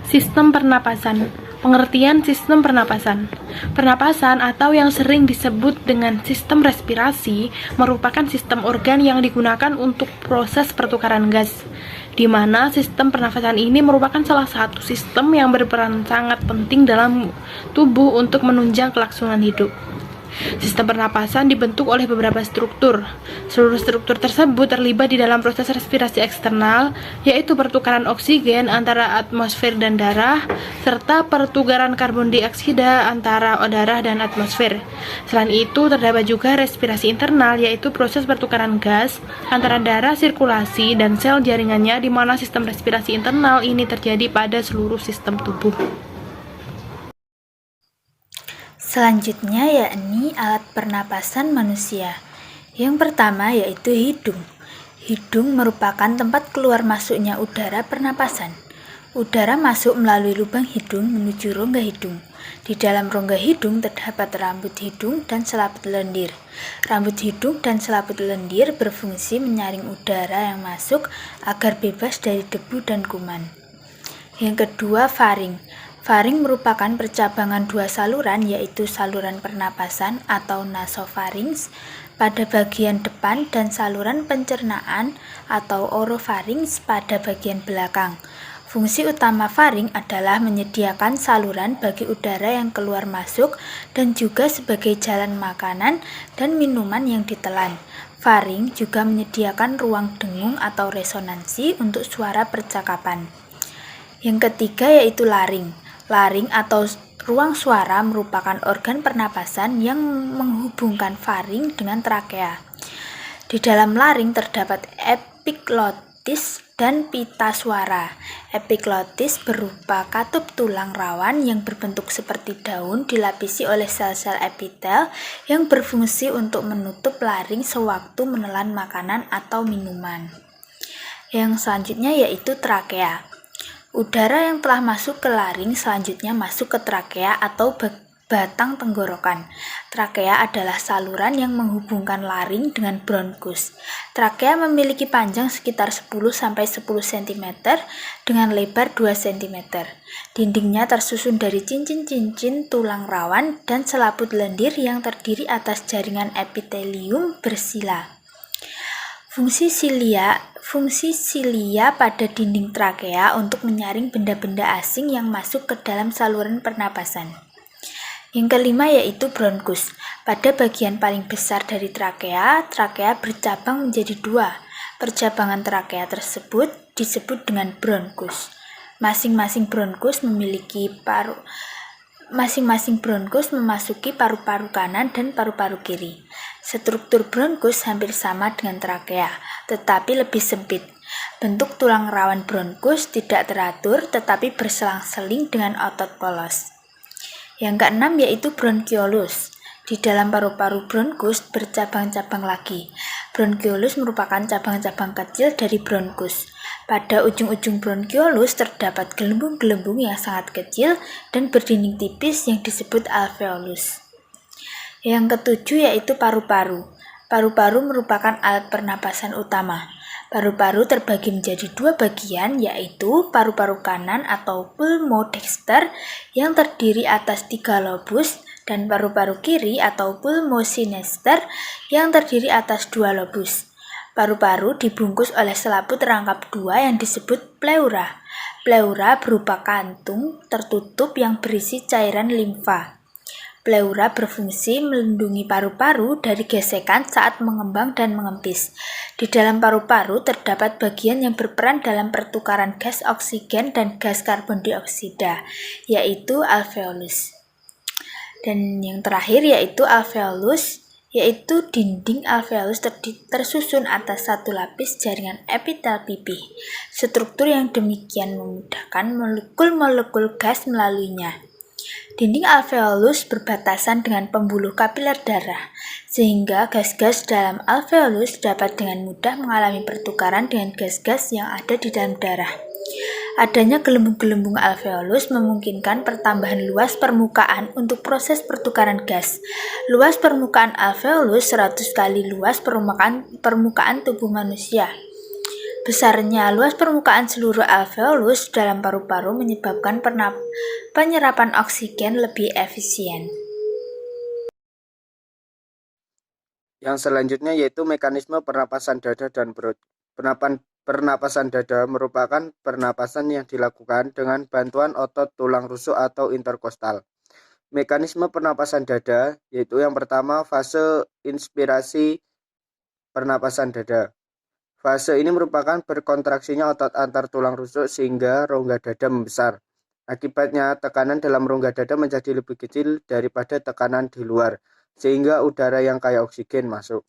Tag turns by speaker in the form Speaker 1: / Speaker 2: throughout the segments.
Speaker 1: Sistem pernapasan. Pengertian sistem pernapasan. Pernapasan atau yang sering disebut dengan sistem respirasi merupakan sistem organ yang digunakan untuk proses pertukaran gas, di mana sistem pernapasan ini merupakan salah satu sistem yang berperan sangat penting dalam tubuh untuk menunjang kelangsungan hidup. Sistem pernapasan dibentuk oleh beberapa struktur. Seluruh struktur tersebut terlibat di dalam proses respirasi eksternal, yaitu pertukaran oksigen antara atmosfer dan darah, serta pertukaran karbon dioksida antara darah dan atmosfer. Selain itu, terdapat juga respirasi internal, yaitu proses pertukaran gas antara darah sirkulasi dan sel jaringannya, di mana sistem respirasi internal ini terjadi pada seluruh sistem tubuh.
Speaker 2: Selanjutnya yakni alat pernapasan manusia. Yang pertama yaitu hidung. Hidung merupakan tempat keluar masuknya udara pernapasan. Udara masuk melalui lubang hidung menuju rongga hidung. Di dalam rongga hidung terdapat rambut hidung dan selaput lendir. Rambut hidung dan selaput lendir berfungsi menyaring udara yang masuk agar bebas dari debu dan kuman. Yang kedua, faring. Faring merupakan percabangan dua saluran, yaitu saluran pernapasan atau nasofarinks pada bagian depan dan saluran pencernaan atau orofarinks pada bagian belakang. Fungsi utama faring adalah menyediakan saluran bagi udara yang keluar masuk dan juga sebagai jalan makanan dan minuman yang ditelan. Faring juga menyediakan ruang dengung atau resonansi untuk suara percakapan. Yang ketiga yaitu laring. Laring atau ruang suara merupakan organ pernapasan yang menghubungkan faring dengan trakea. Di dalam laring terdapat epiglotis dan pita suara. Epiglotis berupa katup tulang rawan yang berbentuk seperti daun dilapisi oleh sel-sel epitel yang berfungsi untuk menutup laring sewaktu menelan makanan atau minuman. Yang selanjutnya yaitu trakea. Udara yang telah masuk ke laring selanjutnya masuk ke trakea atau batang tenggorokan. Trakea adalah saluran yang menghubungkan laring dengan bronkus. Trakea memiliki panjang sekitar 10-10 cm dengan lebar 2 cm. Dindingnya tersusun dari cincin-cincin tulang rawan dan selaput lendir yang terdiri atas jaringan epitelium bersila. Fungsi silia pada dinding trakea untuk menyaring benda-benda asing yang masuk ke dalam saluran pernapasan. Yang kelima yaitu bronkus. Pada bagian paling besar dari trakea bercabang menjadi dua. Percabangan trakea tersebut disebut dengan bronkus. Masing-masing bronkus memasuki paru-paru kanan dan paru-paru kiri. Struktur bronkus hampir sama dengan trakea, tetapi lebih sempit. Bentuk tulang rawan bronkus tidak teratur, tetapi berselang-seling dengan otot polos. Yang keenam yaitu bronkiolus. Di dalam paru-paru bronkus bercabang-cabang lagi. Bronkiolus merupakan cabang-cabang kecil dari bronkus. Pada ujung-ujung bronkiolus terdapat gelembung-gelembung yang sangat kecil dan berdinding tipis yang disebut alveolus. Yang ketujuh yaitu paru-paru. Paru-paru merupakan alat pernapasan utama. Paru-paru terbagi menjadi dua bagian, yaitu paru-paru kanan atau pulmodexter yang terdiri atas 3 lobus dan paru-paru kiri atau pulmosinester yang terdiri atas 2 lobus. Paru-paru dibungkus oleh selaput rangkap 2 yang disebut pleura. Pleura berupa kantung tertutup yang berisi cairan limfa. Pleura berfungsi melindungi paru-paru dari gesekan saat mengembang dan mengempis. Di dalam paru-paru terdapat bagian yang berperan dalam pertukaran gas oksigen dan gas karbon dioksida, yaitu alveolus. Dan yang terakhir yaitu alveolus, yaitu dinding alveolus tersusun atas satu lapis jaringan epitel pipih. Struktur yang demikian memudahkan molekul-molekul gas melaluinya. Dinding alveolus berbatasan dengan pembuluh kapiler darah, sehingga gas-gas dalam alveolus dapat dengan mudah mengalami pertukaran dengan gas-gas yang ada di dalam darah. Adanya gelembung-gelembung alveolus memungkinkan pertambahan luas permukaan untuk proses pertukaran gas. Luas permukaan alveolus 100 kali luas permukaan tubuh manusia. Besarnya luas permukaan seluruh alveolus dalam paru-paru menyebabkan penyerapan oksigen lebih efisien.
Speaker 3: Yang selanjutnya yaitu mekanisme pernapasan dada dan perut. Pernapasan dada merupakan pernapasan yang dilakukan dengan bantuan otot tulang rusuk atau interkostal. Mekanisme pernapasan dada yaitu yang pertama fase inspirasi pernapasan dada. Fase ini merupakan berkontraksinya otot antar tulang rusuk sehingga rongga dada membesar. Akibatnya, tekanan dalam rongga dada menjadi lebih kecil daripada tekanan di luar, sehingga udara yang kaya oksigen masuk.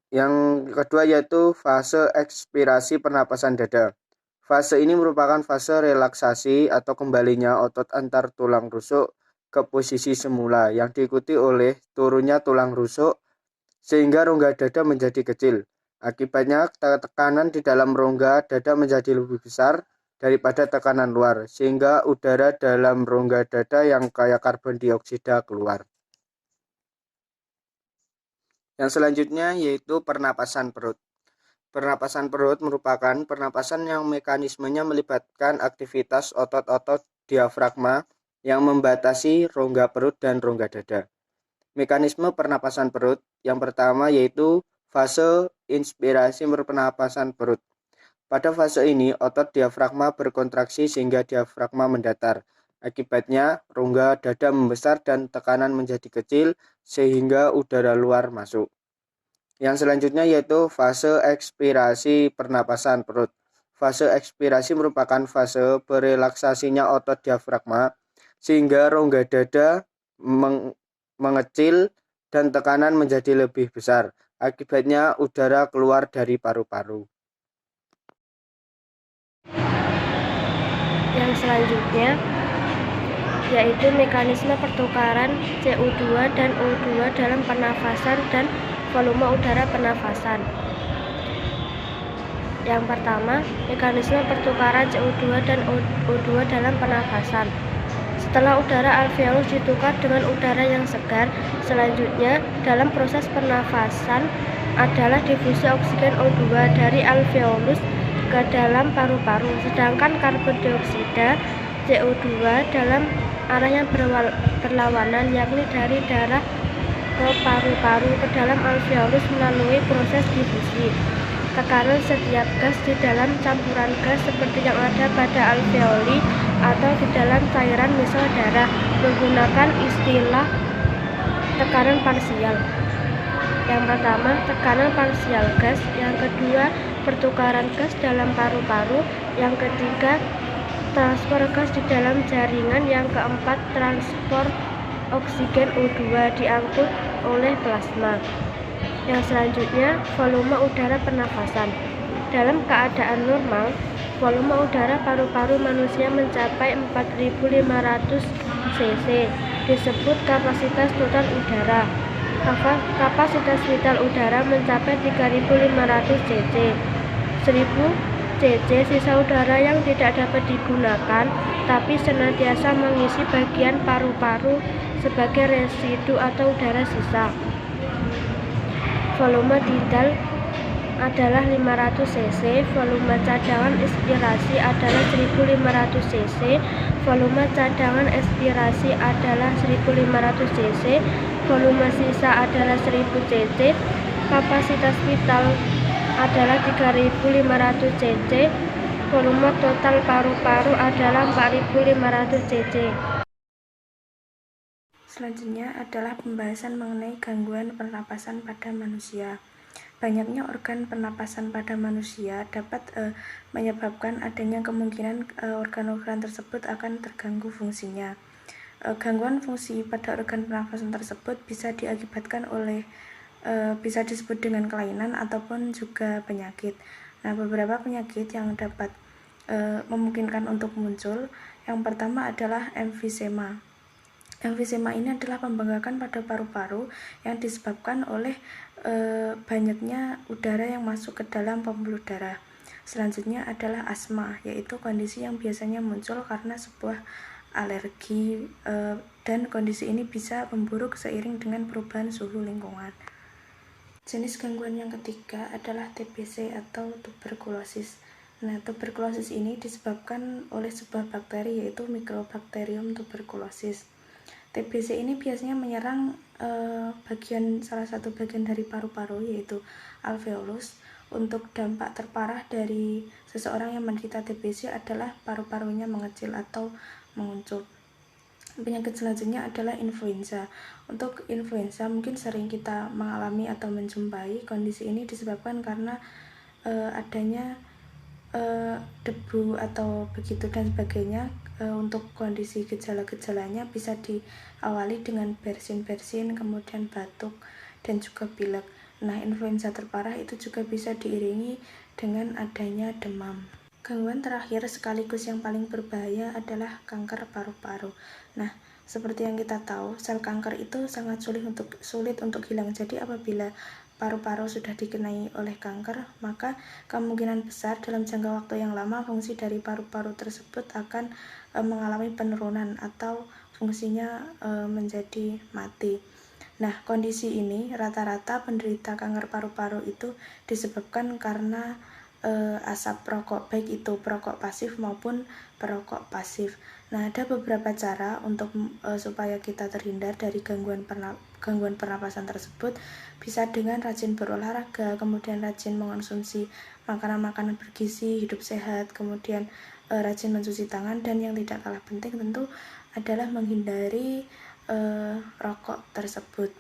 Speaker 3: Yang kedua yaitu fase ekspirasi pernapasan dada. Fase ini merupakan fase relaksasi atau kembalinya otot antar tulang rusuk ke posisi semula yang diikuti oleh turunnya tulang rusuk sehingga rongga dada menjadi kecil. Akibatnya tekanan di dalam rongga dada menjadi lebih besar daripada tekanan luar, sehingga udara dalam rongga dada yang kaya karbon dioksida keluar. Yang selanjutnya yaitu pernapasan perut. Pernapasan perut merupakan pernapasan yang mekanismenya melibatkan aktivitas otot-otot diafragma yang membatasi rongga perut dan rongga dada. Mekanisme pernapasan perut yang pertama yaitu fase inspirasi pernapasan perut. Pada fase ini, otot diafragma berkontraksi sehingga diafragma mendatar. Akibatnya, rongga dada membesar dan tekanan menjadi kecil sehingga udara luar masuk. Yang selanjutnya yaitu fase ekspirasi pernapasan perut. Fase ekspirasi merupakan fase berelaksasinya otot diafragma sehingga rongga dada mengecil dan tekanan menjadi lebih besar. Akibatnya udara keluar dari paru-paru.
Speaker 4: Yang selanjutnya yaitu mekanisme pertukaran CO2 dan O2 dalam pernafasan dan volume udara pernafasan. Yang pertama, mekanisme pertukaran CO2 dan O2 dalam pernafasan. Setelah udara alveolus ditukar dengan udara yang segar, selanjutnya dalam proses pernafasan adalah difusi oksigen O2 dari alveolus ke dalam paru-paru, sedangkan karbon dioksida CO2 dalam arah yang berlawanan, yakni dari darah ke paru-paru ke dalam alveolus melalui proses difusi. Tekanan setiap gas di dalam campuran gas seperti yang ada pada alveoli atau di dalam cairan misal darah menggunakan istilah tekanan parsial. Yang pertama, tekanan parsial gas. Yang kedua, pertukaran gas dalam paru-paru. Yang ketiga, transfer gas di dalam jaringan. Yang keempat, transport oksigen O2 diangkut oleh plasma. Yang selanjutnya, volume udara pernafasan. Dalam keadaan normal, volume udara paru-paru manusia mencapai 4.500 cc, disebut kapasitas total udara. Kapasitas vital udara mencapai 3.500 cc. 1.000 cc sisa udara yang tidak dapat digunakan, tapi senantiasa mengisi bagian paru-paru sebagai residu atau udara sisa. Volume tidal adalah 500 cc, volume cadangan inspirasi adalah 1.500 cc, volume cadangan ekspirasi adalah 1.500 cc, volume sisa adalah 1.000 cc, kapasitas vital adalah 3.500 cc, volume total paru-paru adalah 4.500 cc.
Speaker 1: Selanjutnya adalah pembahasan mengenai gangguan pernapasan pada manusia. Banyaknya organ pernapasan pada manusia dapat menyebabkan adanya kemungkinan organ-organ tersebut akan terganggu fungsinya. Gangguan fungsi pada organ pernapasan tersebut bisa diakibatkan oleh bisa disebut dengan kelainan ataupun juga penyakit. Nah, beberapa penyakit yang dapat memungkinkan untuk muncul, yang pertama adalah emfisema. Emfisema ini adalah pembengkakan pada paru-paru yang disebabkan oleh banyaknya udara yang masuk ke dalam pembuluh darah. Selanjutnya adalah asma, yaitu kondisi yang biasanya muncul karena sebuah alergi dan kondisi ini bisa memburuk seiring dengan perubahan suhu lingkungan. Jenis gangguan yang ketiga adalah TBC atau tuberkulosis. Nah, tuberkulosis ini disebabkan oleh sebuah bakteri yaitu Mycobacterium tuberculosis. TBC ini biasanya menyerang salah satu bagian dari paru-paru yaitu alveolus. Untuk dampak terparah dari seseorang yang menderita TBC adalah paru-parunya mengecil atau menguncup. Penyakit selanjutnya adalah influenza. Untuk influenza mungkin sering kita mengalami atau menjumpai. Kondisi ini disebabkan karena adanya debu atau begitu dan sebagainya. Untuk kondisi gejala-gejalanya bisa diawali dengan bersin-bersin, kemudian batuk dan juga pilek. Nah, influenza terparah itu juga bisa diiringi dengan adanya demam. Gangguan terakhir sekaligus yang paling berbahaya adalah kanker paru-paru. Nah, seperti yang kita tahu, sel kanker itu sangat sulit untuk hilang. Jadi apabila paru-paru sudah dikenai oleh kanker, maka kemungkinan besar dalam jangka waktu yang lama fungsi dari paru-paru tersebut akan mengalami penurunan atau fungsinya menjadi mati. Nah, kondisi ini rata-rata penderita kanker paru-paru itu disebabkan karena asap rokok, baik itu perokok pasif maupun perokok pasif. Nah, ada beberapa cara untuk supaya kita terhindar dari gangguan pernapasan tersebut. Bisa dengan rajin berolahraga, kemudian rajin mengonsumsi makanan-makanan bergizi, hidup sehat, kemudian rajin mencuci tangan, dan yang tidak kalah penting tentu adalah menghindari rokok tersebut.